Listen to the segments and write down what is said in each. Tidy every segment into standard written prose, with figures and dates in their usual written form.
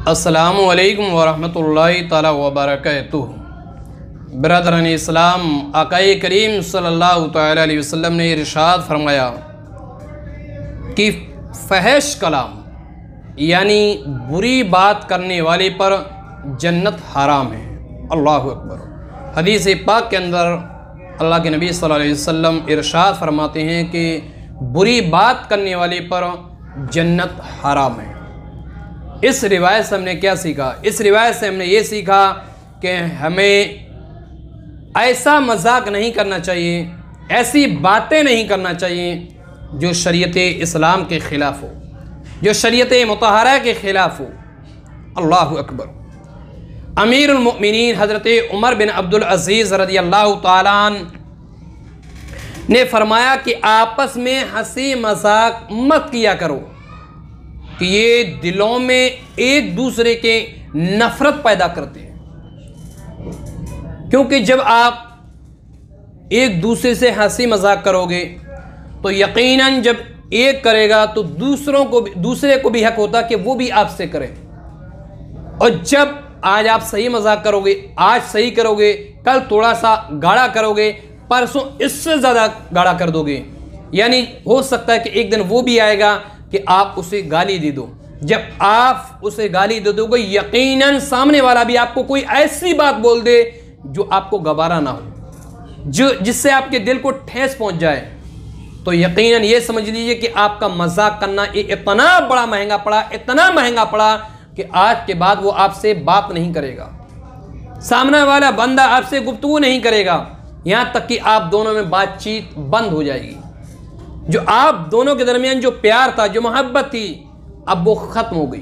अस्सलामु अलैकुम वरहमतुल्लाहि ताला वबरकातुहू। बिरादरान इस्लाम, आक़ाए करीम सल्लल्लाहु ताला अलैहि वसल्लम ने इरशाद फरमाया कि फहश कलाम यानी बुरी बात करने वाले पर जन्नत हराम है। अल्लाहु अकबर। हदीस पाक के अंदर अल्लाह के नबी सल्लल्लाहु अलैहि वसल्लम इरशाद फरमाते हैं कि बुरी बात करने वाले पर जन्नत हराम है। इस रिवायत से हमने क्या सीखा? इस रिवायत से हमने ये सीखा कि हमें ऐसा मजाक नहीं करना चाहिए, ऐसी बातें नहीं करना चाहिए जो शरीयत इस्लाम के ख़िलाफ़ हो, जो शरीयत मुतहरा के ख़िलाफ़ हो। अल्लाहु अकबर। अमीरुल मोमिनीन हज़रत उमर बिन अब्दुल अज़ीज़ रज़ियल्लाहु ताला अन्हु ने फरमाया कि आपस में हंसी मजाक मत किया करो कि ये दिलों में एक दूसरे के नफ़रत पैदा करते हैं। क्योंकि जब आप एक दूसरे से हंसी मजाक करोगे तो यकीनन जब एक करेगा तो दूसरे को भी हक होता कि वो भी आपसे करे। और जब आज आप सही मजाक करोगे, आज सही करोगे, कल थोड़ा सा गाढ़ा करोगे, परसों इससे ज़्यादा गाढ़ा कर दोगे, यानी हो सकता है कि एक दिन वो भी आएगा कि आप उसे गाली दे दो। जब आप उसे गाली दे दोगे यकीनन सामने वाला भी आपको कोई ऐसी बात बोल दे जो आपको गवारा ना हो, जिससे आपके दिल को ठेस पहुंच जाए, तो यकीनन ये समझ लीजिए कि आपका मजाक करना ये इतना बड़ा महंगा पड़ा, इतना महंगा पड़ा कि आज के बाद वो आपसे बात नहीं करेगा, सामने वाला बंदा आपसे गुफ्तगू नहीं करेगा, यहाँ तक कि आप दोनों में बातचीत बंद हो जाएगी। जो आप दोनों के दरमियान जो प्यार था, जो मोहब्बत थी, अब वो ख़त्म हो गई।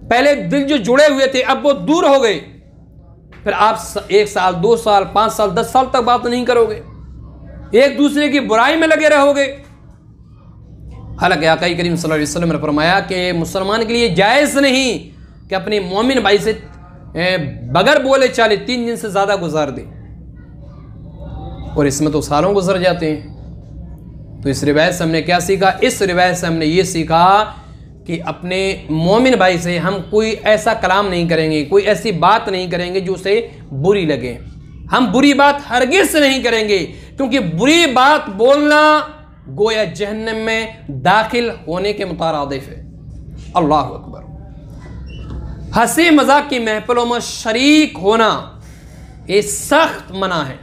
पहले दिल जो जुड़े हुए थे अब वो दूर हो गए। फिर आप 1 साल, 2 साल, 5 साल, 10 साल तक बात नहीं करोगे, एक दूसरे की बुराई में लगे रहोगे। हालांकि आक़ाई करीम सल्लल्लाहु अलैहि वसल्लम ने फरमाया कि मुसलमान के लिए जायज़ नहीं कि अपने मोमिन भाई से बगैर बोले चाले 3 दिन से ज़्यादा गुजार दे, और इसमें तो सालों गुजर जाते हैं। तो इस रिवायत से हमने क्या सीखा? इस रिवायत से हमने ये सीखा कि अपने मोमिन भाई से हम कोई ऐसा कलाम नहीं करेंगे, कोई ऐसी बात नहीं करेंगे जो उसे बुरी लगे। हम बुरी बात हरगिज़ नहीं करेंगे, क्योंकि बुरी बात बोलना गोया जहन्नम में दाखिल होने के मुतारादिफ है। अल्लाह अकबर। हंसी मजाक की महफिलों में शरीक होना ये सख्त मना है।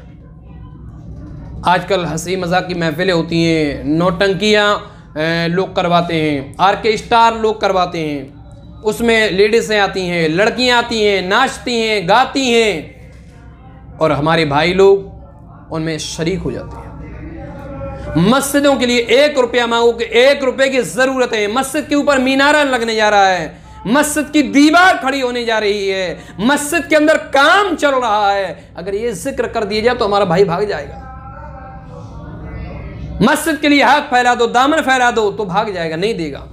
आजकल हंसी मजाक की महफिलें होती हैं, नौटंकियाँ लोग करवाते हैं, आर्केस्ट्रा लोग करवाते हैं, उसमें लेडीज़ें आती हैं, लड़कियाँ आती हैं, नाचती हैं, गाती हैं, और हमारे भाई लोग उनमें शरीक हो जाते हैं। मस्जिदों के लिए 1 रुपया मांगो कि 1 रुपये की ज़रूरत है, मस्जिद के ऊपर मीनारा लगने जा रहा है, मस्जिद की दीवार खड़ी होने जा रही है, मस्जिद के अंदर काम चल रहा है, अगर ये जिक्र कर दिया जाए तो हमारा भाई भाग जाएगा। मस्जिद के लिए हाथ फैला दो, दामन फैला दो तो भाग जाएगा, नहीं देगा।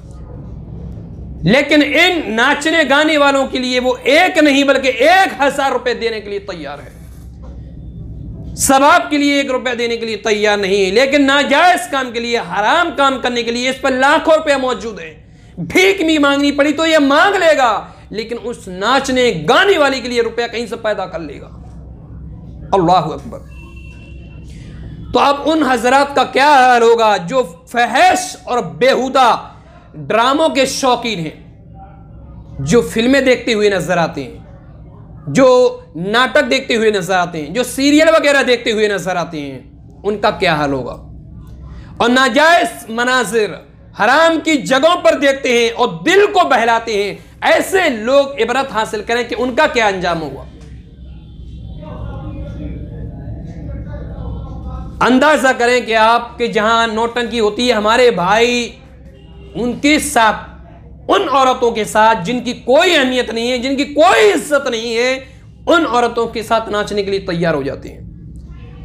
लेकिन इन नाचने गाने वालों के लिए वो 1 नहीं बल्कि 1000 रुपए देने के लिए तैयार है। सवाब के लिए 1 रुपया देने के लिए तैयार नहीं है, लेकिन नाजायज काम के लिए, हराम काम करने के लिए इस पर लाखों रुपया मौजूद है। भीख भी मांगनी पड़ी तो ये मांग लेगा, लेकिन उस नाचने गाने वाले के लिए रुपया कहीं से पैदा कर लेगा। अल्लाहु अकबर। तो अब उन हजरात का क्या हाल होगा जो फहश और बेहुदा ड्रामों के शौकीन हैं, जो फिल्में देखते हुए नजर आते हैं, जो नाटक देखते हुए नजर आते हैं, जो सीरियल वगैरह देखते हुए नजर आते हैं, उनका क्या हाल होगा। और नाजायज मनाजिर हराम की जगहों पर देखते हैं और दिल को बहलाते हैं, ऐसे लोग इबरत हासिल करें कि उनका क्या अंजाम होगा। अंदाजा करें कि आपके जहां नौटंकी होती है, हमारे भाई उनके साथ, उन औरतों के साथ जिनकी कोई अहमियत नहीं है, जिनकी कोई इज्जत नहीं है, उन औरतों के साथ नाचने के लिए तैयार हो जाते हैं,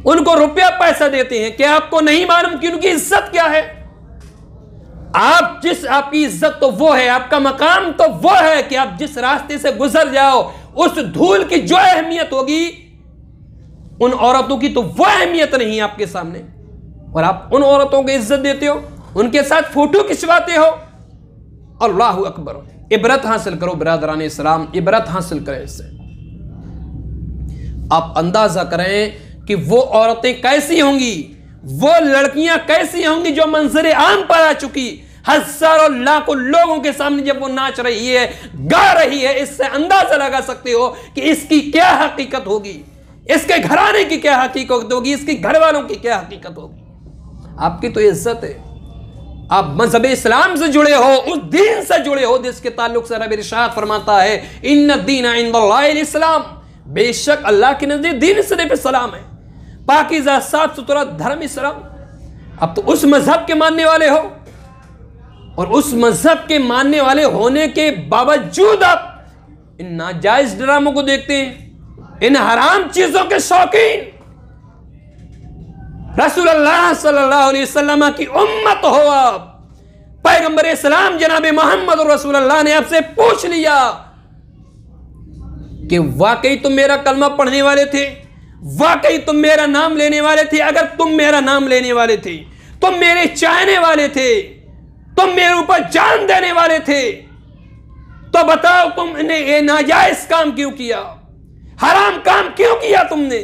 उनको रुपया पैसा देते हैं। क्या आपको नहीं मालूम कि उनकी इज्जत क्या है? आपकी इज्जत तो वो है, आपका मकाम तो वो है कि आप जिस रास्ते से गुजर जाओ उस धूल की जो अहमियत होगी उन औरतों की तो वो अहमियत नहीं है आपके सामने, और आप उन औरतों को इज्जत देते हो, उनके साथ फोटो खिंचवाते हो। अल्लाहु अकबर। इबरत हासिल करो बिरादरान इस्लाम, इबरत हासिल करें इससे। आप अंदाजा करें कि वो औरतें कैसी होंगी, वो लड़कियां कैसी होंगी जो मंजर आम पर आ चुकी, हजारों लाखों लोगों के सामने जब वो नाच रही है, गा रही है, इससे अंदाजा लगा सकते हो कि इसकी क्या हकीकत होगी, इसके घराने की क्या हकीकत होगी, इसके घर वालों की क्या हकीकत होगी। आपकी तो इज्जत है, आप मजहब इस्लाम से जुड़े हो, उस दीन से जुड़े हो जिसके ताल्लुक से रब इरशाद फरमाता है इन्न दीन इंदल्लाहिल इस्लाम, बेशक अल्लाह के नजदीक दीन सिर्फ इस्लाम है, पाकीज़ा साफ सुथरा धर्म इस्लाम। अब तो उस मजहब के मानने वाले हो और उस मजहब के मानने वाले होने के बावजूद आप इन नाजायज ड्रामों को देखते हैं, इन हराम चीजों के शौकीन। रसूलुल्लाह सल्लल्लाहु अलैहि वसल्लम की उम्मत हो आप, पैगंबर इस्लाम जनाब मोहम्मद रसूलुल्लाह ने आपसे पूछ लिया कि वाकई तुम मेरा कलमा पढ़ने वाले थे, वाकई तुम मेरा नाम लेने वाले थे? अगर तुम मेरा नाम लेने वाले थे, तुम मेरे चाहने वाले थे, तुम मेरे ऊपर जान देने वाले थे, तो बताओ तुमने ये नाजायज काम क्यों किया, हराम काम क्यों किया तुमने?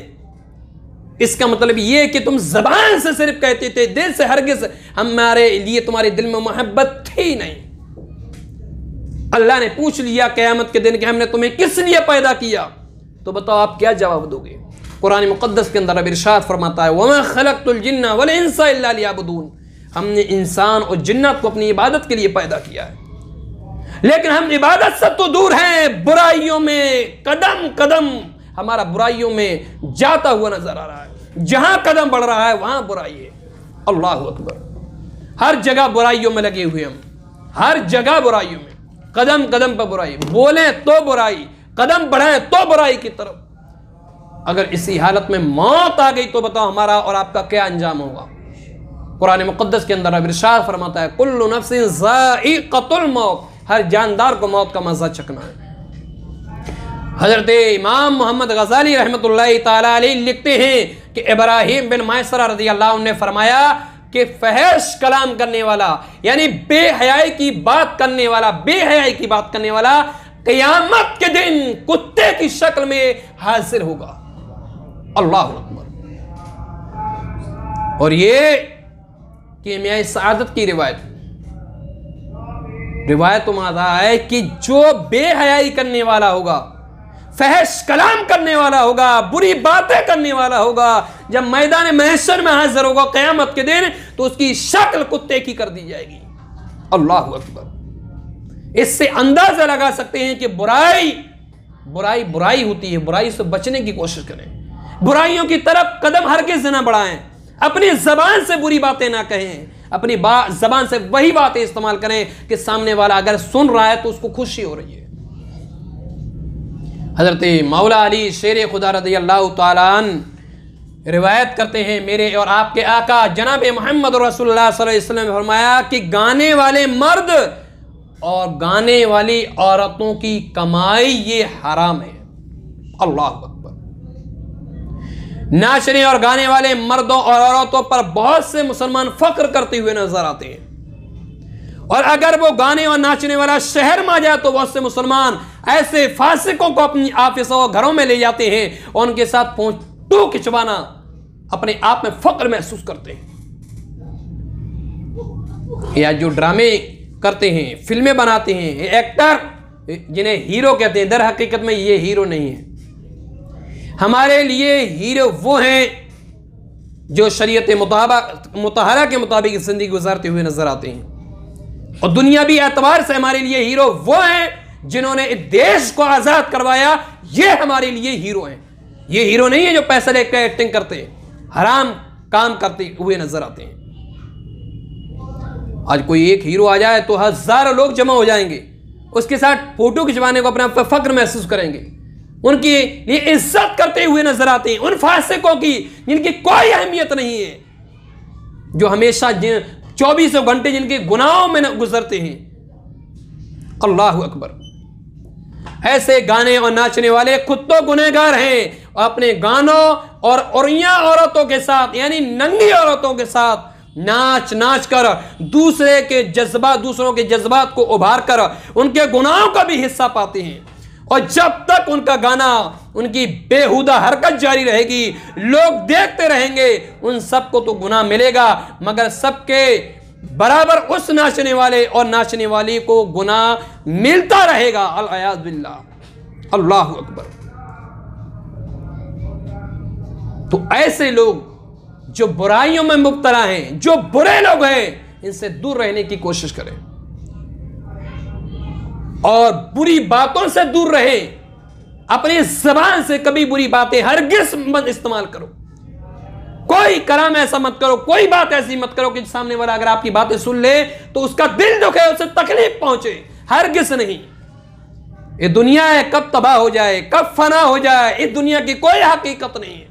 इसका मतलब ये कि तुम जबान से सिर्फ कहते थे, दिल से हरगिज हमारे लिए तुम्हारे दिल में मोहब्बत थी नहीं। अल्लाह ने पूछ लिया क़यामत के दिन कि हमने तुम्हें किस लिए पैदा किया, तो बताओ आप क्या जवाब दोगे? कुरान मुक़द्दस के अंदर रब इरशाद फरमाता है वमा खलक़तुल जिन्ना वल इंसा इल्ला लियअबुदून, हमने इंसान और जिन्नत को अपनी इबादत के लिए पैदा किया है, लेकिन हम इबादत से तो दूर हैं, बुराइयों में कदम कदम हमारा बुराइयों में जाता हुआ नजर आ रहा है। जहां कदम बढ़ रहा है वहां बुराई है। अल्लाह अकबर, हर जगह बुराइयों में लगे हुए हम, हर जगह बुराइयों में, कदम कदम पर बुराई, बोले तो बुराई, कदम बढ़ाए तो बुराई की तरफ। अगर इसी हालत में मौत आ गई तो बताओ हमारा और आपका क्या अंजाम होगा? कुरान मुक़द्दस के अंदर इरशाद फरमाता है कुल्लु नफ्सिन ज़ाइक़तुल मौत, हर जानदार को मौत का मज़ा चखना है। हजरत इमाम मोहम्मद गज़ाली रहमतुल्लाहि ताला अलैहि लिखते हैं कि इब्राहीम बिन मैसरा रज़ियल्लाहु अन्हु ने फरमाया कि फहश कलाम करने वाला, यानी बेहयाई की बात करने वाला, बेहयाई की बात करने वाला क़यामत के दिन कुत्ते की शक्ल में हाजिर होगा। अल्लाह अकबर। और ये कीमिया सआदत की रिवायत में आता है कि जो बेहयाई करने वाला होगा, फहश कलाम करने वाला होगा, बुरी बातें करने वाला होगा, जब मैदान महशर में हाजिर होगा क़यामत के दिन तो उसकी शक्ल कुत्ते की कर दी जाएगी। अल्लाह अकबर। इससे अंदाजा लगा सकते हैं कि बुराई बुराई बुराई होती है। बुराई से बचने की कोशिश करें, बुराइयों की तरफ कदम हरगिज़ न बढ़ाएं, अपनी जबान से बुरी बातें ना कहें, अपनी जबान से वही बातें इस्तेमाल करें कि सामने वाला अगर सुन रहा है तो उसको खुशी हो रही है। हजरत मौला अली शेर खुदा रज़ियल्लाहु ताला अन्हु रिवायत करते हैं, मेरे और आपके आका जनाब मोहम्मद रसूलुल्लाह सल्लल्लाहु अलैहि वसल्लम ने फरमाया कि गाने वाले मर्द और गाने वाली औरतों की कमाई ये हराम है। अल्लाह अकबर। नाचने और गाने वाले मर्दों और औरतों पर बहुत से मुसलमान फख्र करते हुए नजर आते हैं, और अगर वो गाने और नाचने वाला शहर में आ जाए तो बहुत से मुसलमान ऐसे फासिकों को अपनी ऑफिसों और घरों में ले जाते हैं और उनके साथ फोटो खिंचवाना अपने आप में फख्र महसूस करते हैं। या जो ड्रामे करते हैं, फिल्में बनाते हैं, एक्टर जिन्हें हीरो कहते हैं, दर हकीकत में ये हीरो नहीं है। हमारे लिए हीरो वो हैं जो शरीयत मुतहरा के मुताबिक जिंदगी गुजारते हुए नजर आते हैं, और दुनियावी एतबार से हमारे लिए हीरो वो हैं जिन्होंने देश को आजाद करवाया। ये हमारे लिए हीरो हैं। ये हीरो नहीं है जो पैसा लेकर एक्टिंग करते हैं, हराम काम करते हुए नजर आते हैं। आज कोई एक हीरो आ जाए तो हजारों लोग जमा हो जाएंगे, उसके साथ फोटो खिंचवाने को अपना फख्र महसूस करेंगे, उनकी लिए इज्जत करते हुए नजर आते हैं। उन फासिकों की जिनकी कोई अहमियत नहीं है, जो हमेशा 24 घंटे जिनके गुनाहों में गुजरते हैं। अल्लाह अकबर। ऐसे गाने और नाचने वाले खुद तो गुनहगार हैं, अपने गानों और औरिया औरतों के साथ, यानी नंगी औरतों के साथ नाच नाच कर दूसरों के जज्बात को उभार कर उनके गुनाहों का भी हिस्सा पाते हैं। और जब तक उनका गाना, उनकी बेहुदा हरकत जारी रहेगी, लोग देखते रहेंगे, उन सबको तो गुनाह मिलेगा, मगर सबके बराबर उस नाचने वाले और नाचने वाली को गुनाह मिलता रहेगा। अल-अयाज़ बिल्लाह, अल्लाहु अकबर। तो ऐसे लोग जो बुराइयों में मुब्तला हैं, जो बुरे लोग हैं, इनसे दूर रहने की कोशिश करें और बुरी बातों से दूर रहे। अपनी ज़बान से कभी बुरी बातें हरगिज़ मत इस्तेमाल करो। कोई कलाम ऐसा मत करो, कोई बात ऐसी मत करो कि सामने वाला अगर आपकी बातें सुन ले तो उसका दिल दुखे, उसे तकलीफ पहुंचे। हरगिज़ नहीं। ये दुनिया है, कब तबाह हो जाए, कब फना हो जाए, इस दुनिया की कोई हकीकत नहीं है।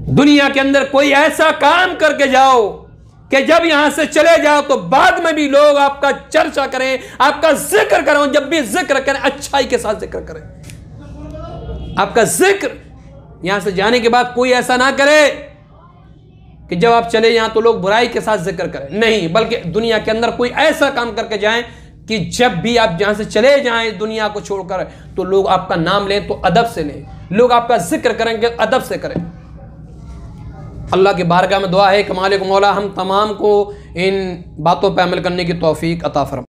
दुनिया के अंदर कोई ऐसा काम करके जाओ कि जब यहां से चले जाओ तो बाद में भी लोग आपका चर्चा करें, आपका जिक्र करें। जब भी जिक्र करें, अच्छाई के साथ जिक्र करें। आपका जिक्र यहां से जाने के बाद कोई ऐसा ना करे कि जब आप चले यहां तो लोग बुराई के साथ जिक्र करें। नहीं, बल्कि दुनिया के अंदर कोई ऐसा काम करके जाएं कि जब भी आप जहां से चले जाएं दुनिया को छोड़कर, तो लोग आपका नाम लें तो अदब से लें, लोग आपका जिक्र करेंगे अदब से करें। अल्लाह की बारगाह में दुआ है कि मालिक मौला हम तमाम को इन बातों पर अमल करने की तौफीक अता फरमाए।